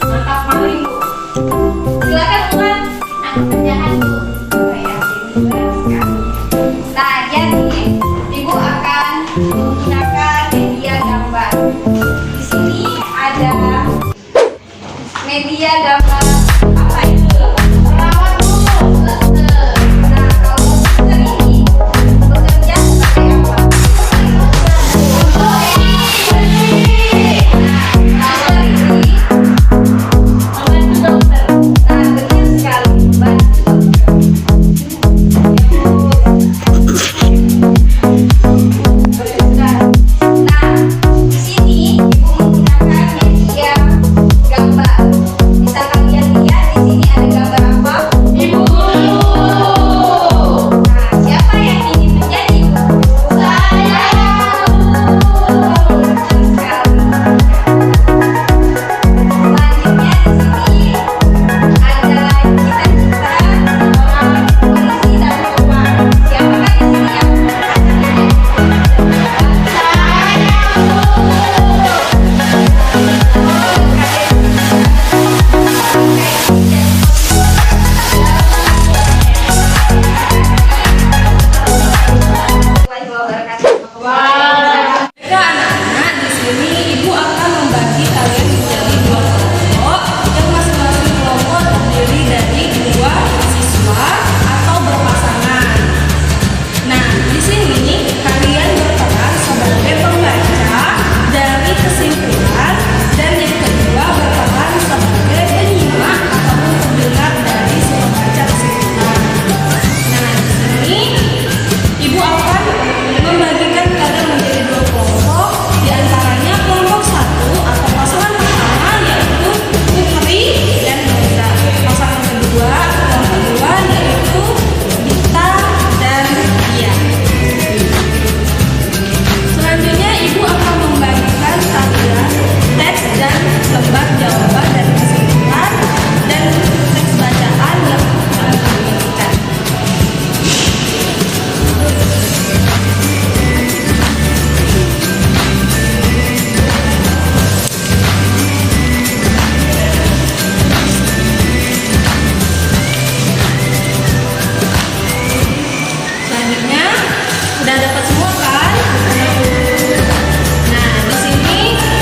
nangkap maling, Bu. Silakan Ulan. Aku penjahat, Bu. Saya benar sekali. Nah, jadi Ibu akan menggunakan media gambar. Di sini ada media gambar apa itu? Perawat, Bu. Nah, kalau komputer ini bekerja sebagai apa? Komputer ini membantu dokter. Nah, benar sekali, membantu dokter. Nah, di sini Ibu menggunakan media gambar. Bisa kalian lihat di sini ada gambar apa? Ibu guru. Nah, siapa yang ingin menjadi guru? Saya. Benar sekali. Selanjutnya di sini ada cita-cita seorang polisi dan korban. Siapakah di sini yang Anak-anak, di sini Ibu akan membagi kalian menjadi dua kelompok yang masing-masing kelompok terdiri dari dua siswa atau berpasangan. Nah, di sini kalian berperan sebagai pembaca dari kesimpulan dan yang kedua berperan sebagai penyimak ataupun pendengar dari si pembaca kesimpulan. Nah, di sini Ibu akan membagikan kalian menjadi dua kelompok, di antaranya kelompok satu atau pasangan pertama yaitu Putri dan Neza. Pasangan kedua yaitu Dita dan Dia. Selanjutnya Ibu akan membagikan kalian teks dan lembar jawaban dari kesimpulan dan teks bacaan yang akan dibagikan. Selanjutnya sudah dapat semua kan? Nah, di sini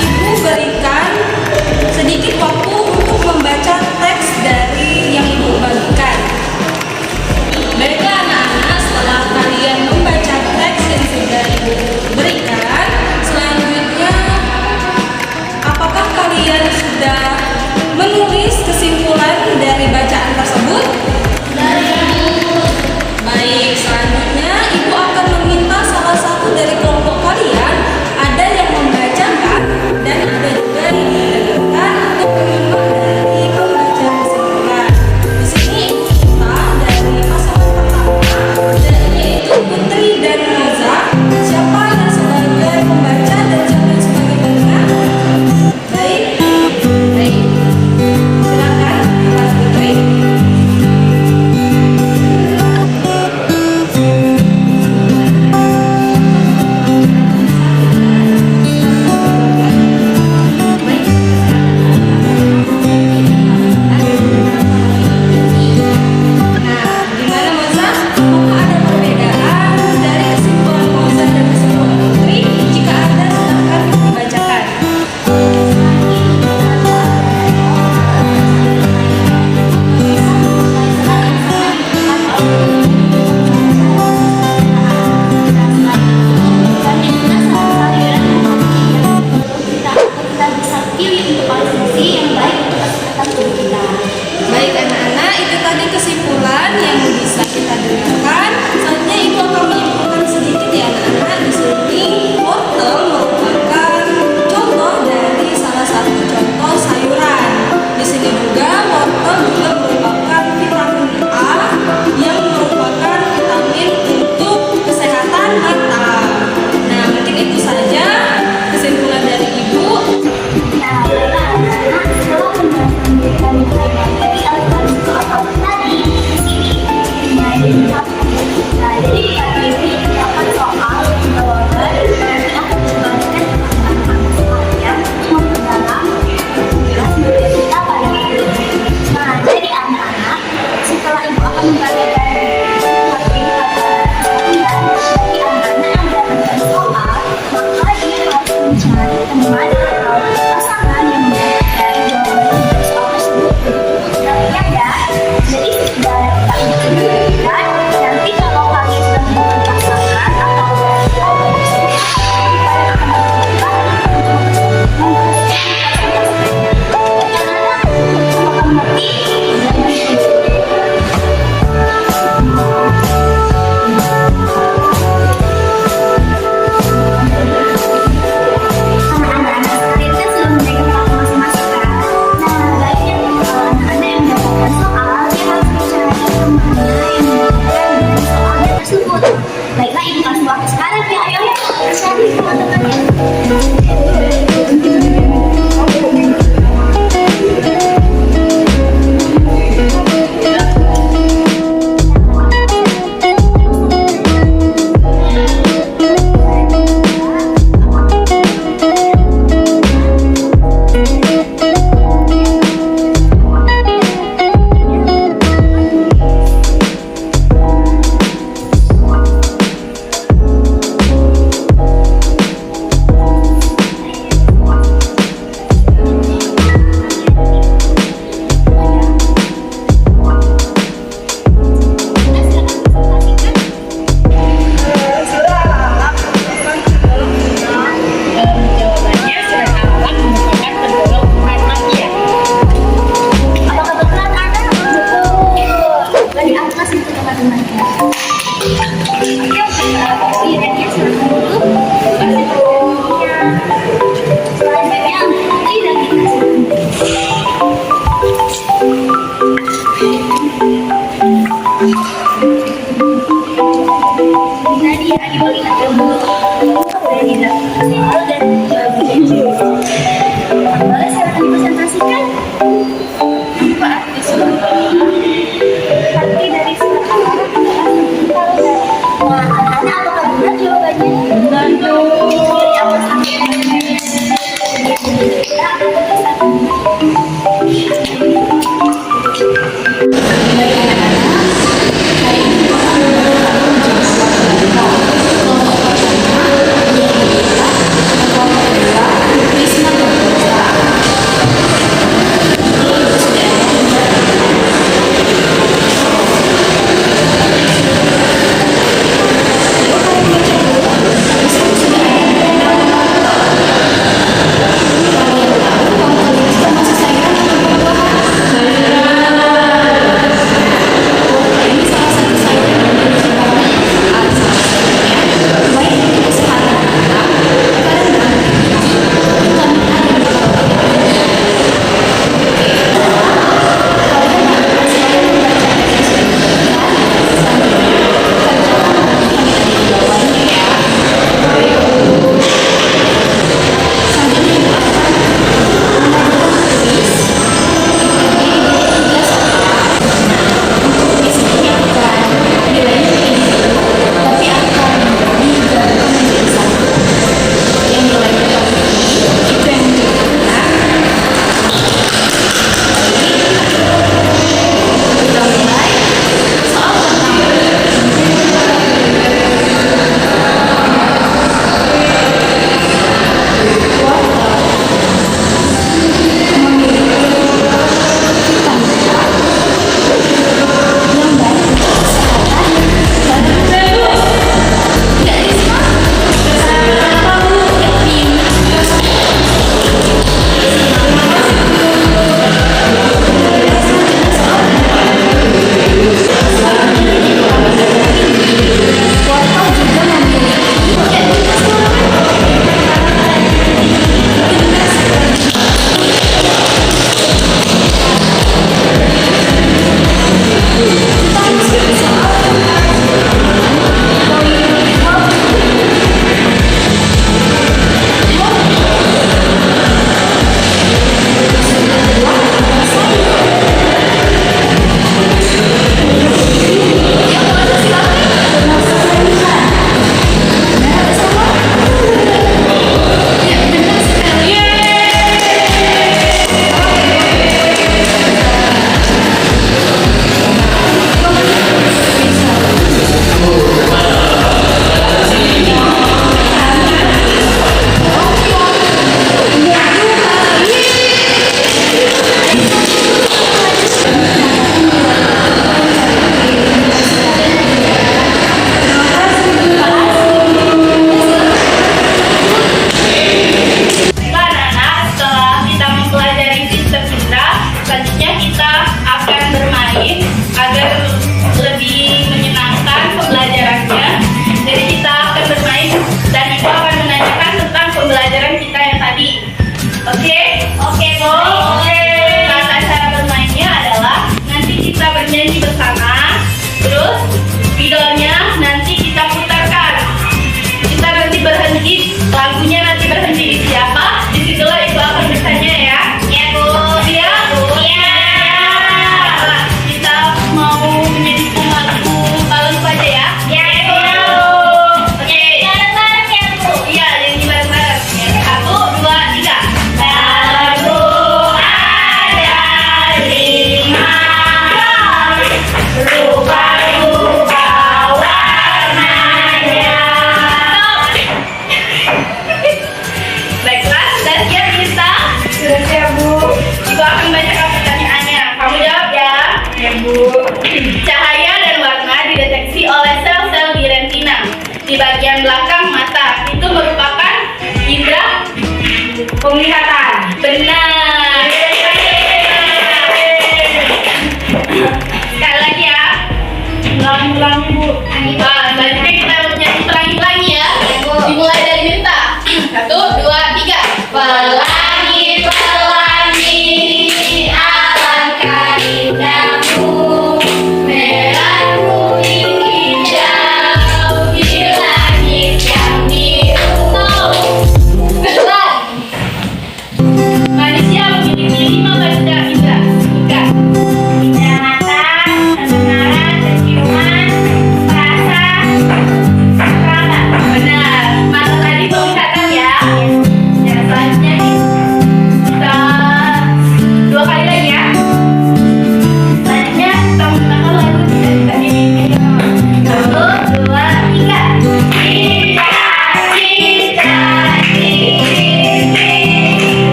Ibu berikan sedikit waktu untuk membaca teks dari yang Ibu bagikan. Baiklah anak-anak, setelah kalian membaca teks yang sudah Ibu berikan, selanjutnya apakah kalian sudah menulis kesimpulan dari bacaan tersebut? Baik, selanjutnya Ibu akan meminta salah satu dari kelompok kalian ada yang membacakan dan ada juga yang mendengarkan atau menyimak dari pembaca kesimpulan. Di sini Ibu minta dari pasangan pertama yaitu Putri dan Neza, siapa yang sebagai pembaca dan siapa yang sebagai pendengar? Baik. Silakan Putri.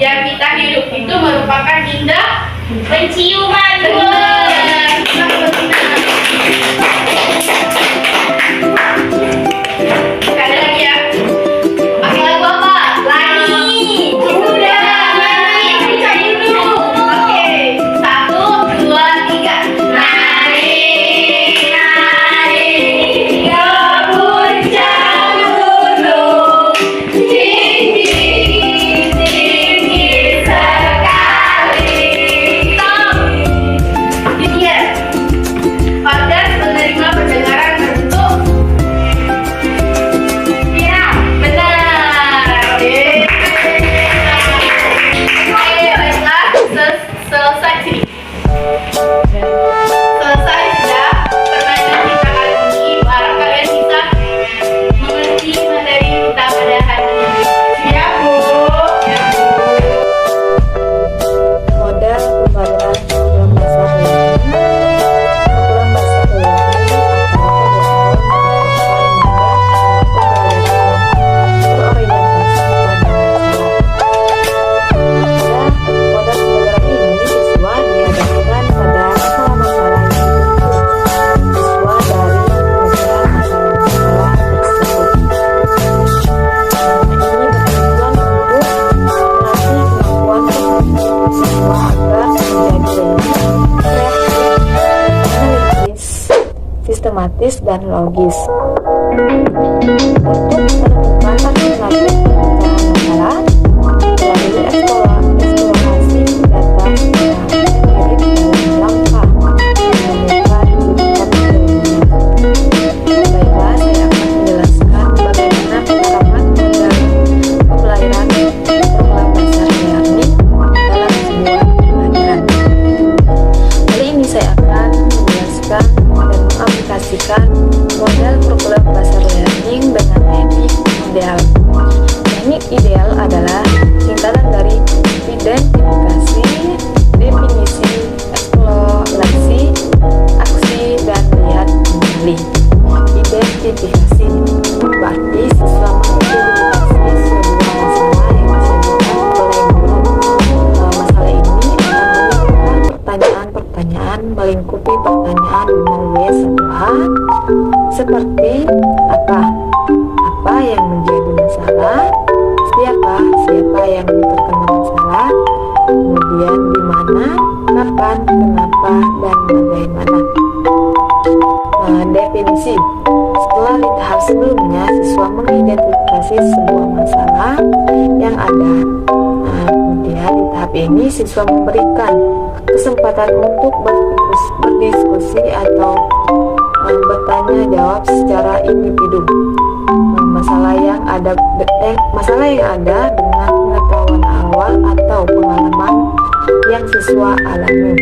yang kita hidup itu merupakan indera Penciuman. Sekali lagi ya. Pakai lagu apa? Lagi. Udah. Cair dulu. Oke. 1, 2, 3. Naik ke puncak gunung, tinggi sekali. Ini ya. Organ penerima pendengaran bentuk viral. Benar. Oke, baiklah. Selesai sih. Selesai sudah permainan kita kali ini. Harap kalian bisa mengerti materi kita pada hari ini. Siap, Bu? Ya, Bu. Model pembelajaran program bahasa sistematis dan logis. Untuk menemukan alternatif pemecahan masalah, melalui eksplorasi data mengirim dalam langkah menemukan rujukan ilmiah. Baiklah, saya akan menjelaskan bagaimana penerapan model pembelajaran program bahasa learning dalam sebuah pembelajaran. Kali ini saya akan menjelaskan dan mengaplikasikan model program bahasa learning dengan teknik ideal. Teknik ideal adalah singkatan dari identifikasi, definisi, eksplorasi, aksi, dan lihat kembali. Identifikasi berarti siswa mengidentifikasi sebuah masalah yang disajikan oleh guru. Masalah ini akan menimbulkan pertanyaan-pertanyaan melingkupi pertanyaan 5W1H seperti apa yang menjadi masalah, siapa yang terkena masalah, kemudian di mana, kapan, kenapa, dan bagaimana. Definisi. Setelah di tahap sebelumnya siswa mengidentifikasi sebuah masalah yang ada. Kemudian di tahap ini siswa memberikan kesempatan untuk berdiskusi atau bertanya jawab secara individu. Masalah yang ada dengan pengetahuan awal atau pengalaman yang siswa alami.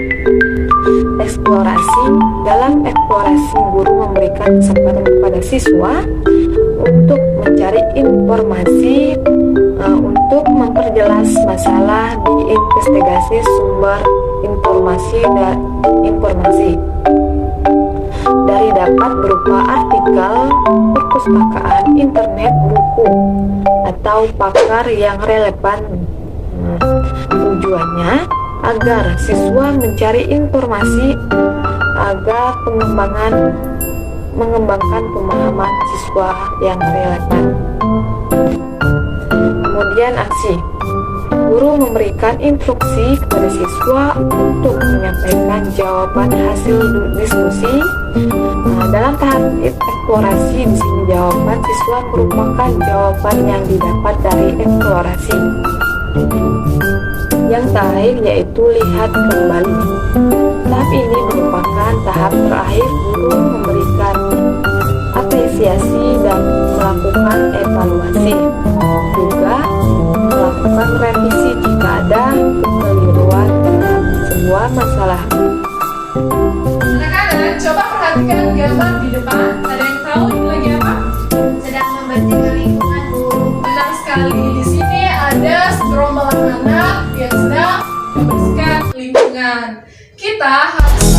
Eksplorasi. Dalam eksplorasi, guru memberikan kesempatan kepada siswa untuk mencari informasi untuk memperjelas masalah, diinvestigasi sumber informasi dan informasi dari dapat berupa artikel, perpustakaan, internet, buku, atau pakar yang relevan. Tujuannya agar siswa mencari informasi agar mengembangkan pemahaman siswa yang relevan. Kemudian aksi. Guru memberikan instruksi kepada siswa untuk menyampaikan jawaban hasil diskusi. Dalam tahap eksplorasi, di sini jawaban siswa merupakan jawaban yang didapat dari eksplorasi. Yang terakhir yaitu lihat kembali. Tahap ini merupakan tahap terakhir guru memberikan apresiasi dan melakukan evaluasi. Juga melakukan revisi jika ada kekeliruan dalam sebuah masalah. Anak-anak, coba perhatikan gambar di depan. Ada yang tahu ini lagi apa? Sedang membersihkan lingkungan, Bu. Benar sekali. Di sini ada segerombolan anak yang sedang membersihkan lingkungan. Kita harus